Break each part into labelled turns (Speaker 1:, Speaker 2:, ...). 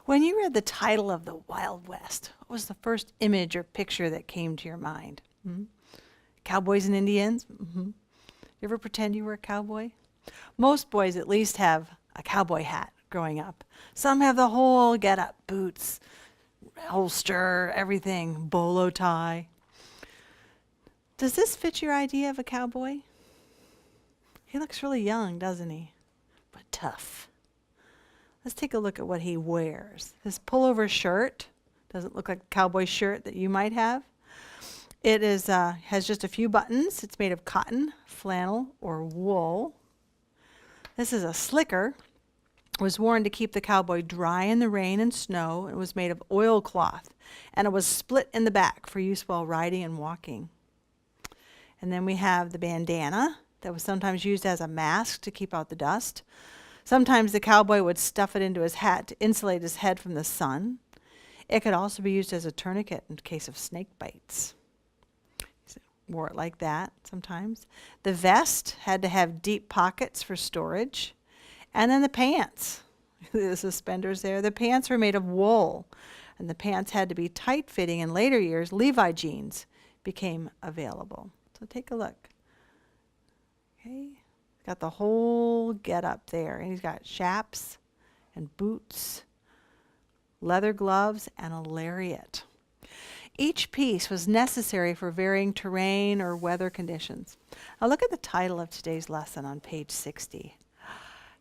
Speaker 1: When you read the title of the Wild West, what was the first image or picture that came to your mind? Cowboys and Indians? You ever pretend you were a cowboy? Most boys at least have a cowboy hat growing up. Some have the whole get-up, boots, holster, everything, bolo tie. Does this fit your idea of a cowboy? He looks really young, doesn't he? But tough. Let's take a look at what he wears. His pullover shirt doesn't look like a cowboy shirt that you might have. It is has just a few buttons. It's made of cotton, flannel, or wool. This is a slicker. It was worn to keep the cowboy dry in the rain and snow. It was made of oilcloth, and it was split in the back for use while riding and walking. And then we have the bandana that was sometimes used as a mask to keep out the dust. Sometimes the cowboy would stuff it into his hat to insulate his head from the sun. It could also be used as a tourniquet in case of snake bites. So wore it like that sometimes. The vest had to have deep pockets for storage. And then the pants, the suspenders there, the pants were made of wool. And the pants had to be tight-fitting. In later years, Levi jeans became available. So take a look. Okay. Got the whole get up there. And he's got chaps and boots, leather gloves, and a lariat. Each piece was necessary for varying terrain or weather conditions. Now look at the title of today's lesson on page 60.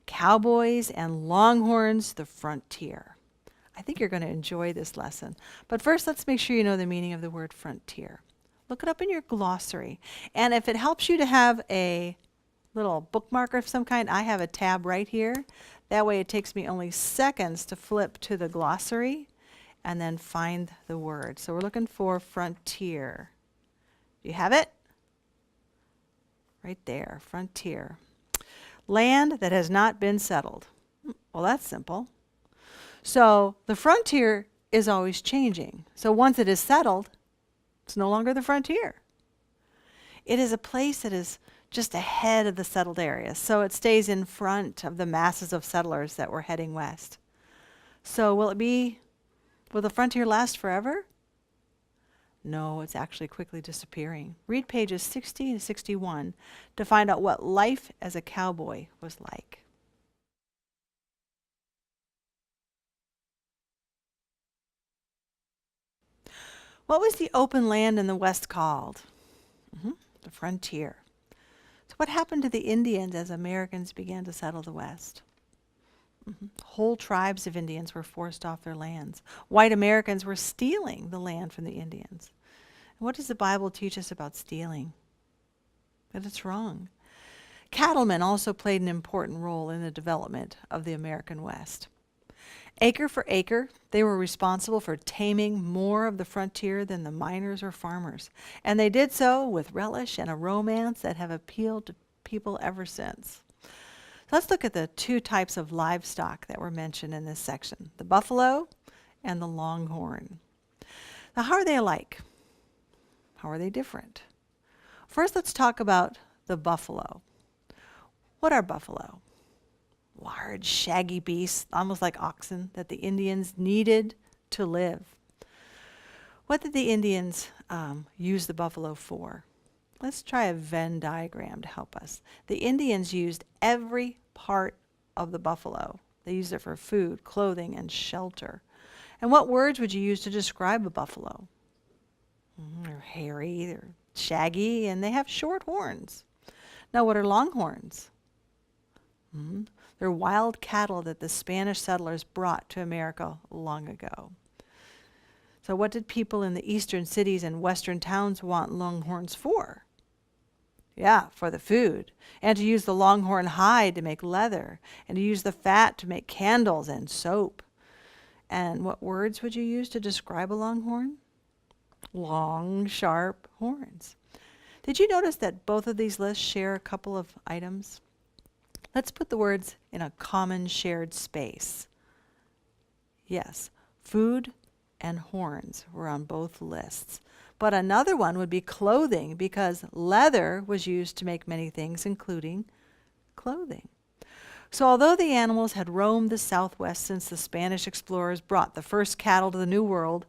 Speaker 1: Cowboys and Longhorns, the Frontier. I think you're going to enjoy this lesson. But first, let's make sure you know the meaning of the word frontier. Look it up in your glossary. And if it helps you to have a little bookmarker of some kind, I have a tab right here. That way it takes me only seconds to flip to the glossary and then find the word. So we're looking for frontier. Do you have it? Right there, frontier. Land that has not been settled. Well, that's simple. So the frontier is always changing. So once it is settled, it's no longer the frontier. It is a place that is just ahead of the settled areas. So it stays in front of the masses of settlers that were heading west. So will the frontier last forever? No, it's actually quickly disappearing. Read pages 60 to 61 to find out what life as a cowboy was like. What was the open land in the West called? The frontier. So what happened to the Indians as Americans began to settle the West? Whole tribes of Indians were forced off their lands. White Americans were stealing the land from the Indians. And what does the Bible teach us about stealing? That it's wrong. Cattlemen also played an important role in the development of the American West. Acre for acre, they were responsible for taming more of the frontier than the miners or farmers. And they did so with relish and a romance that have appealed to people ever since. Let's look at the two types of livestock that were mentioned in this section, the buffalo and the longhorn. Now, how are they alike? How are they different? First, let's talk about the buffalo. What are buffalo? Large, shaggy beasts, almost like oxen, that the Indians needed to live. What did the Indians use the buffalo for? Let's try a Venn diagram to help us. The Indians used every part of the buffalo. They used it for food, clothing, and shelter. And what words would you use to describe a buffalo? They're hairy, they're shaggy, and they have short horns. Now, what are longhorns? They're wild cattle that the Spanish settlers brought to America long ago. So what did people in the eastern cities and western towns want longhorns for? Yeah, for the food. And to use the longhorn hide to make leather. And to use the fat to make candles and soap. And what words would you use to describe a longhorn? Long, sharp horns. Did you notice that both of these lists share a couple of items? Let's put the words in a common shared space. Yes, food and horns were on both lists. But another one would be clothing, because leather was used to make many things, including clothing. So although the animals had roamed the Southwest since the Spanish explorers brought the first cattle to the New World,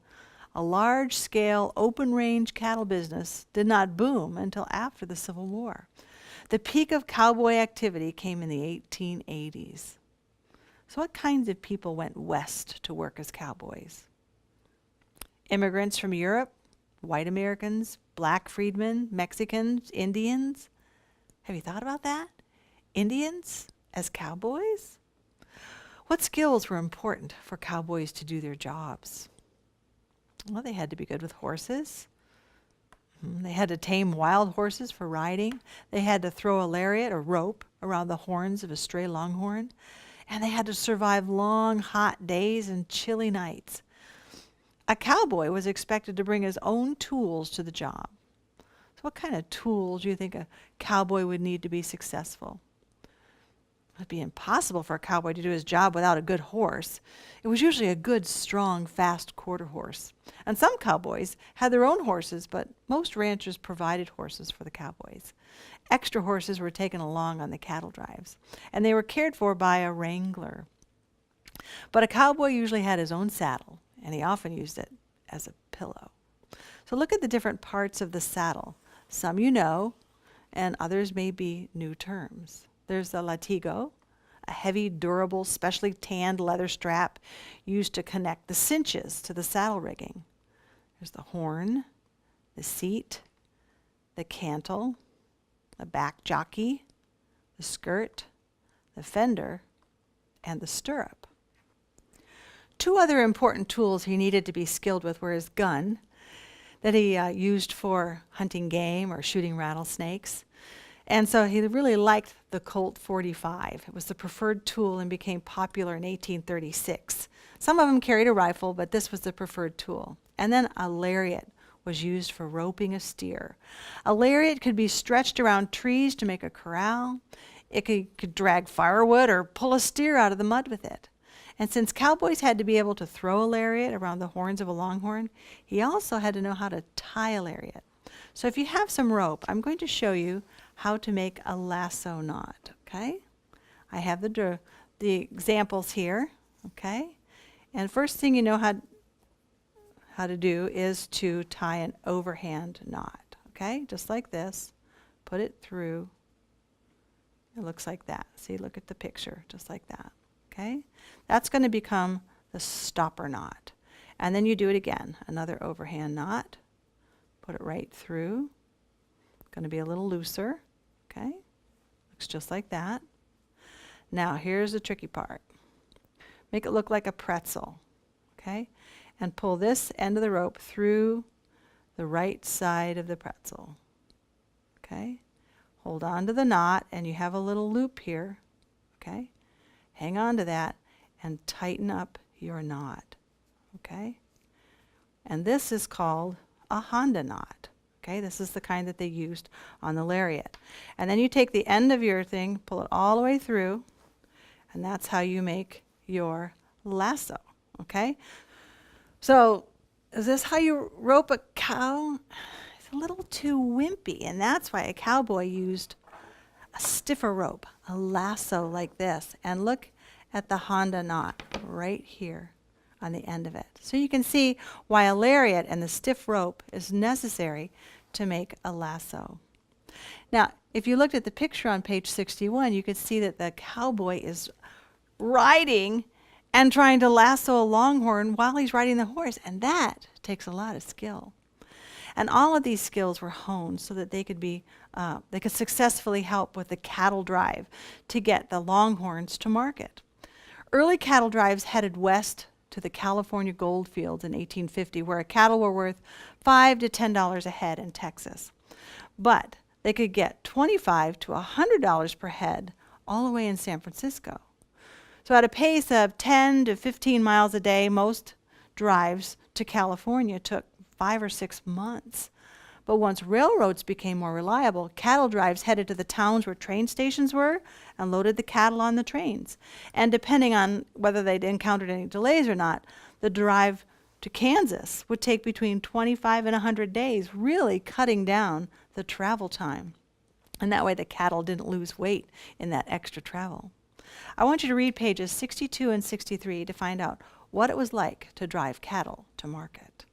Speaker 1: a large-scale open-range cattle business did not boom until after the Civil War. The peak of cowboy activity came in the 1880s. So what kinds of people went west to work as cowboys? Immigrants from Europe, white Americans, black freedmen, Mexicans, Indians. Have you thought about that? Indians as cowboys? What skills were important for cowboys to do their jobs? Well, they had to be good with horses. They had to tame wild horses for riding. They had to throw a lariat or rope around the horns of a stray longhorn. And they had to survive long, hot days and chilly nights. A cowboy was expected to bring his own tools to the job. So what kind of tools do you think a cowboy would need to be successful? It would be impossible for a cowboy to do his job without a good horse. It was usually a good, strong, fast quarter horse. And some cowboys had their own horses, but most ranchers provided horses for the cowboys. Extra horses were taken along on the cattle drives, and they were cared for by a wrangler. But a cowboy usually had his own saddle, and he often used it as a pillow. So look at the different parts of the saddle. Some you know, and others may be new terms. There's the latigo, a heavy, durable, specially tanned leather strap used to connect the cinches to the saddle rigging. There's the horn, the seat, the cantle, the back jockey, the skirt, the fender, and the stirrup. Two other important tools he needed to be skilled with were his gun, that he used for hunting game or shooting rattlesnakes. And so he really liked the Colt 45. It was the preferred tool and became popular in 1836. Some of them carried a rifle, but this was the preferred tool. And then a lariat was used for roping a steer. A lariat could be stretched around trees to make a corral. It could drag firewood or pull a steer out of the mud with it. And since cowboys had to be able to throw a lariat around the horns of a longhorn, he also had to know how to tie a lariat. So if you have some rope, I'm going to show you how to make a lasso knot, okay? I have the examples here, okay? And first thing you know how to do is to tie an overhand knot, okay? Just like this. Put it through. It looks like that. See, look at the picture, just like that, okay? That's going to become the stopper knot. And then you do it again, another overhand knot. Put it right through. Going to be a little looser, okay? Looks just like that. Now here's the tricky part. Make it look like a pretzel, okay? And pull this end of the rope through the right side of the pretzel, okay? Hold on to the knot, and you have a little loop here, okay? Hang on to that and tighten up your knot, okay? And this is called a Honda knot. Okay, this is the kind that they used on the lariat. And then you take the end of your thing, pull it all the way through, and that's how you make your lasso. Okay? So, is this how you rope a cow? It's a little too wimpy, and that's why a cowboy used a stiffer rope, a lasso like this. And look at the Honda knot right here on the end of it. So you can see why a lariat and the stiff rope is necessary to make a lasso. Now, if you looked at the picture on page 61, you could see that the cowboy is riding and trying to lasso a longhorn while he's riding the horse, and that takes a lot of skill. And all of these skills were honed so that they could successfully help with the cattle drive to get the longhorns to market. Early cattle drives headed west to the California gold fields in 1850, where cattle were worth $5 to $10 a head in Texas. But they could get $25 to $100 per head all the way in San Francisco. So at a pace of 10 to 15 miles a day, most drives to California took 5 or 6 months. But once railroads became more reliable, cattle drives headed to the towns where train stations were and loaded the cattle on the trains. And depending on whether they'd encountered any delays or not, the drive to Kansas would take between 25 and 100 days, really cutting down the travel time. And that way the cattle didn't lose weight in that extra travel. I want you to read pages 62 and 63 to find out what it was like to drive cattle to market.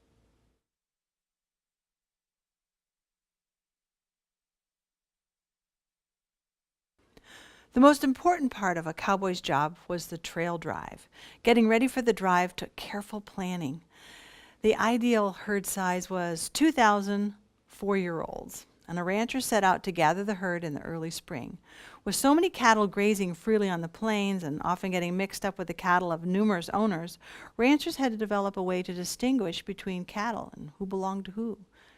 Speaker 1: The most important part of a cowboy's job was the trail drive. Getting ready for the drive took careful planning. The ideal herd size was 2,000 4-year-olds, and a rancher set out to gather the herd in the early spring. With so many cattle grazing freely on the plains and often getting mixed up with the cattle of numerous owners, ranchers had to develop a way to distinguish between cattle and who belonged to who.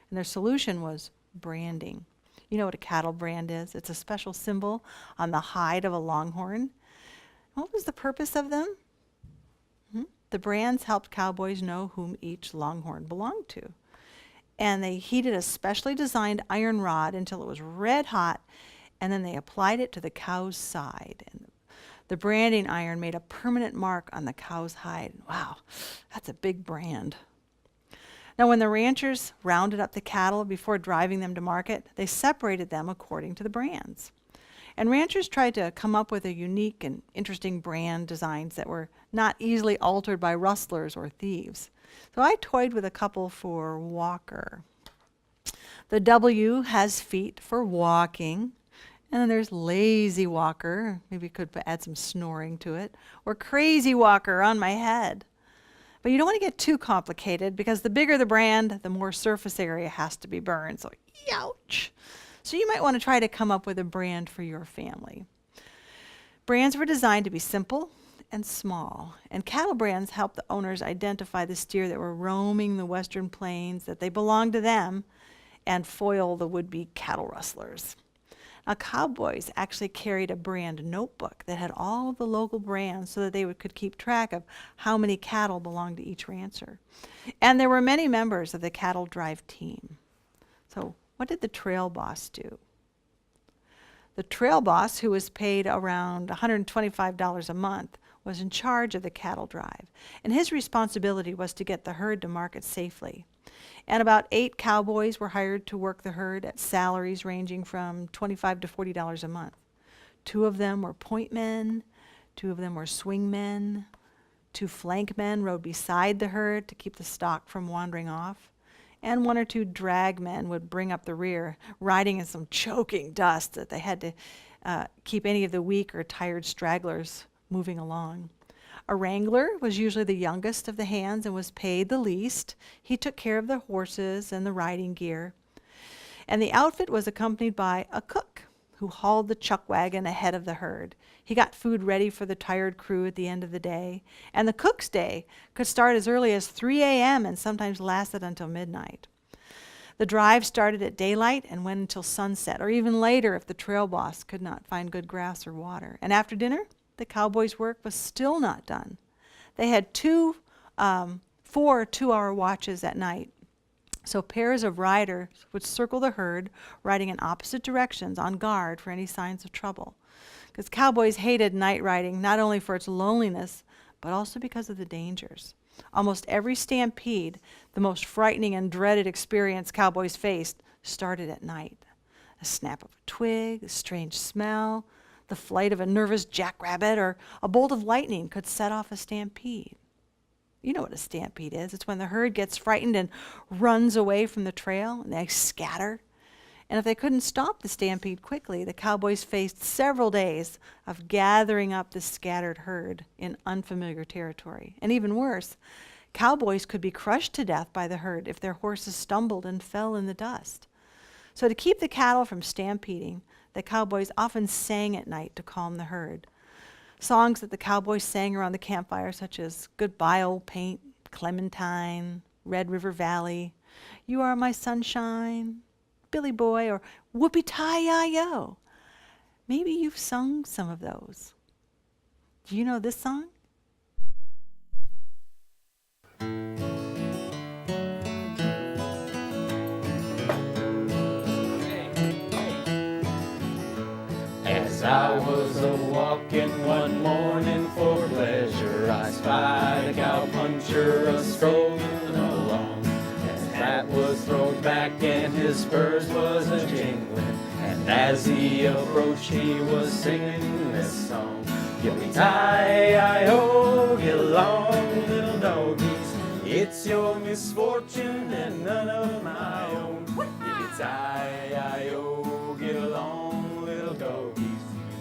Speaker 1: And their solution was branding. You know what a cattle brand is? It's a special symbol on the hide of a longhorn. What was the purpose of them? The brands helped cowboys know whom each longhorn belonged to. And they heated a specially designed iron rod until it was red hot, and then they applied it to the cow's side. And the branding iron made a permanent mark on the cow's hide. Wow, that's a big brand. Now, when the ranchers rounded up the cattle before driving them to market, they separated them according to the brands. And ranchers tried to come up with a unique and interesting brand designs that were not easily altered by rustlers or thieves. So I toyed with a couple for Walker. The W has feet for walking. And then there's Lazy Walker. Maybe you could add some snoring to it. Or Crazy Walker on my head. But you don't want to get too complicated because the bigger the brand, the more surface area has to be burned. So, ouch. So you might want to try to come up with a brand for your family. Brands were designed to be simple and small. And cattle brands helped the owners identify the steer that were roaming the western plains, that they belonged to them, and foil the would-be cattle rustlers. Now, cowboys actually carried a brand notebook that had all the local brands so that they could keep track of how many cattle belonged to each rancher. And there were many members of the cattle drive team. So what did the trail boss do? The trail boss, who was paid around $125 a month, was in charge of the cattle drive. And his responsibility was to get the herd to market safely. And about 8 cowboys were hired to work the herd at salaries ranging from $25 to $40 a month. 2 of them were point men, 2 of them were swing men, 2 flank men rode beside the herd to keep the stock from wandering off, and 1 or 2 drag men would bring up the rear, riding in some choking dust that they had to keep any of the weak or tired stragglers moving along. A wrangler was usually the youngest of the hands and was paid the least. He took care of the horses and the riding gear. And the outfit was accompanied by a cook who hauled the chuck wagon ahead of the herd. He got food ready for the tired crew at the end of the day. And the cook's day could start as early as 3 a.m. and sometimes lasted until midnight. The drive started at daylight and went until sunset, or even later if the trail boss could not find good grass or water. And after dinner, the cowboys' work was still not done. They had 4 2-hour watches at night. So pairs of riders would circle the herd, riding in opposite directions on guard for any signs of trouble. Because cowboys hated night riding, not only for its loneliness, but also because of the dangers. Almost every stampede, the most frightening and dreaded experience cowboys faced, started at night. A snap of a twig, a strange smell, the flight of a nervous jackrabbit, or a bolt of lightning could set off a stampede. You know what a stampede is. It's when the herd gets frightened and runs away from the trail, and they scatter. And if they couldn't stop the stampede quickly, the cowboys faced several days of gathering up the scattered herd in unfamiliar territory. And even worse, cowboys could be crushed to death by the herd if their horses stumbled and fell in the dust. So to keep the cattle from stampeding, the cowboys often sang at night to calm the herd. Songs that the cowboys sang around the campfire, such as Goodbye Old Paint, Clementine, Red River Valley, You Are My Sunshine, Billy Boy, or Whoopie-Tie-Ya-Yo. Maybe you've sung some of those. Do you know this song?
Speaker 2: As I was a-walking one morning for pleasure, I spied a cowpuncher a-strolling along. His hat was thrown back and his spurs was a-jingling, and as he approached he was singing this song. Yippee-ki-yi-o, get along, little doggies. It's your misfortune and none of my own. Yippee-ki-yi-o, get along, little doggies.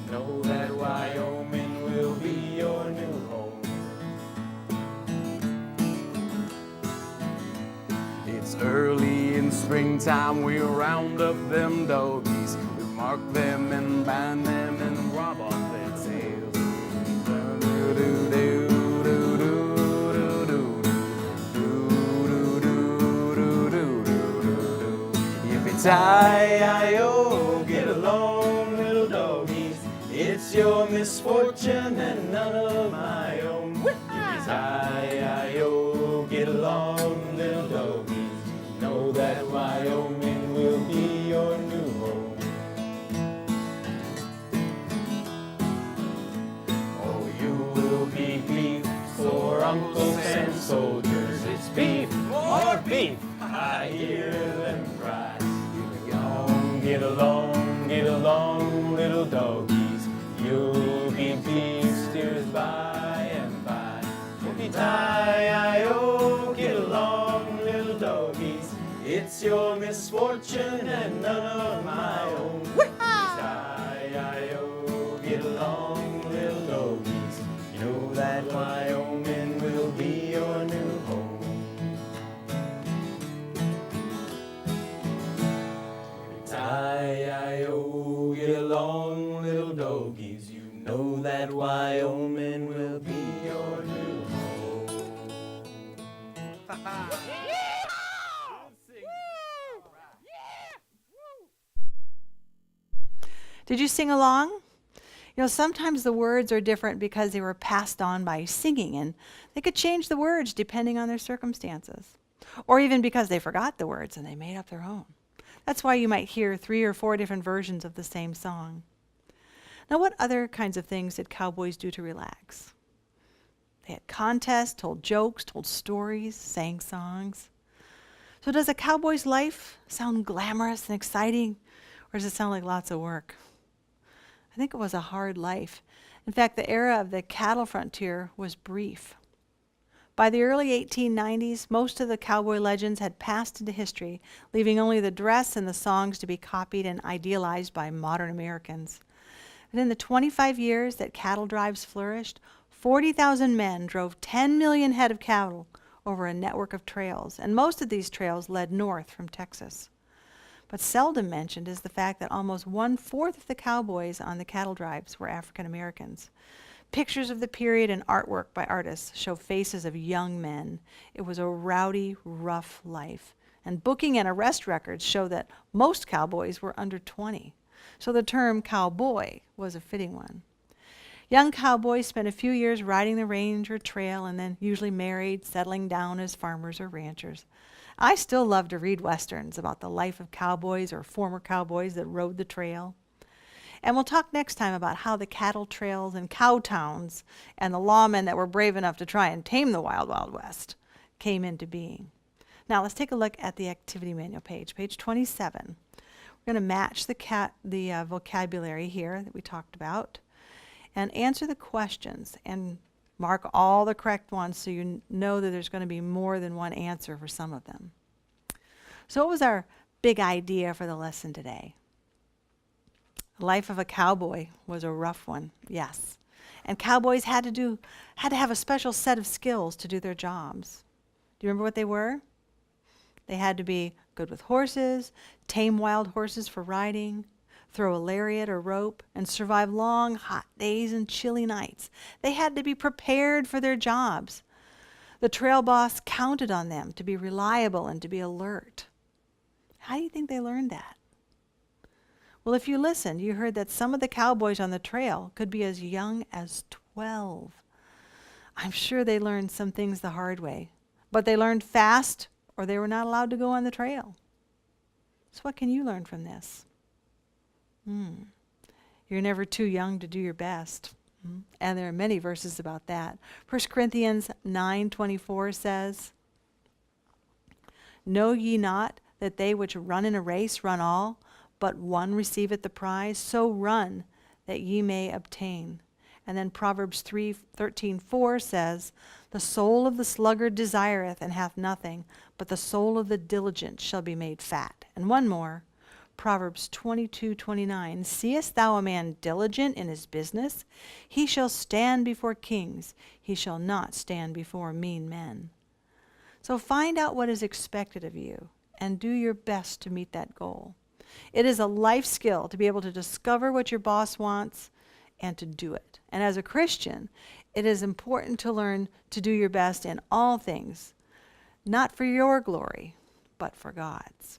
Speaker 2: You know that Wyoming will be your new home. It's early in springtime, we round up them doggies. We mark them and bind them and rob off their tails. Yippee-ki-yi-o, get along, little doggies. It's your misfortune and none of my own. Yippee-ki-yi-o, get along, little doggies. Know that Wyoming will be your new home. Oh, you will be beef for uncles and soldiers. It's beef, more beef. I hear them cry. Get along, little doggies. You'll be beef steers by and by. Yippee-ki-yi-o, get along, little doggies. It's your misfortune and none of my own. Yippee-ki-yi-o, get along, little doggies. You know that Wyoming will be your new home. Yippee-ki-yi-o, get along, little doggies. You know that Wyoming will be your new home.
Speaker 1: Did you sing along? You know, sometimes the words are different because they were passed on by singing, and they could change the words depending on their circumstances. Or even because they forgot the words and they made up their own. That's why you might hear 3 or 4 different versions of the same song. Now, what other kinds of things did cowboys do to relax? They had contests, told jokes, told stories, sang songs. So does a cowboy's life sound glamorous and exciting, or does it sound like lots of work? I think it was a hard life. In fact, the era of the cattle frontier was brief. By the early 1890s, most of the cowboy legends had passed into history, leaving only the dress and the songs to be copied and idealized by modern Americans. And in the 25 years that cattle drives flourished, 40,000 men drove 10 million head of cattle over a network of trails, and most of these trails led north from Texas. But seldom mentioned is the fact that almost 1/4 of the cowboys on the cattle drives were African Americans. Pictures of the period and artwork by artists show faces of young men. It was a rowdy, rough life. And booking and arrest records show that most cowboys were under 20. So the term cowboy was a fitting one. Young cowboys spent a few years riding the range or trail and then usually married, settling down as farmers or ranchers. I still love to read westerns about the life of cowboys or former cowboys that rode the trail. And we'll talk next time about how the cattle trails and cow towns and the lawmen that were brave enough to try and tame the Wild Wild West came into being. Now let's take a look at the activity manual page 27. We're going to match the vocabulary here that we talked about and answer the questions and mark all the correct ones so you know that there's going to be more than one answer for some of them. So what was our big idea for the lesson today? The life of a cowboy was a rough one, yes. And cowboys had to have a special set of skills to do their jobs. Do you remember what they were? They had to be good with horses, tame wild horses for riding, throw a lariat or rope, and survive long, hot days and chilly nights. They had to be prepared for their jobs. The trail boss counted on them to be reliable and to be alert. How do you think they learned that? Well, if you listened, you heard that some of the cowboys on the trail could be as young as 12. I'm sure they learned some things the hard way, but they learned fast or they were not allowed to go on the trail. So what can you learn from this? You're never too young to do your best. And there are many verses about that. 1 Corinthians 9:24 says, "Know ye not that they which run in a race run all, but one receiveth the prize? So run that ye may obtain. And then Proverbs 3:13-4 says, the soul of the sluggard desireth and hath nothing, but the soul of the diligent shall be made fat. And one more, Proverbs 22:29, seest thou a man diligent in his business? He shall stand before kings. He shall not stand before mean men. So find out what is expected of you and do your best to meet that goal. It is a life skill to be able to discover what your boss wants and to do it. And as a Christian, it is important to learn to do your best in all things, not for your glory, but for God's.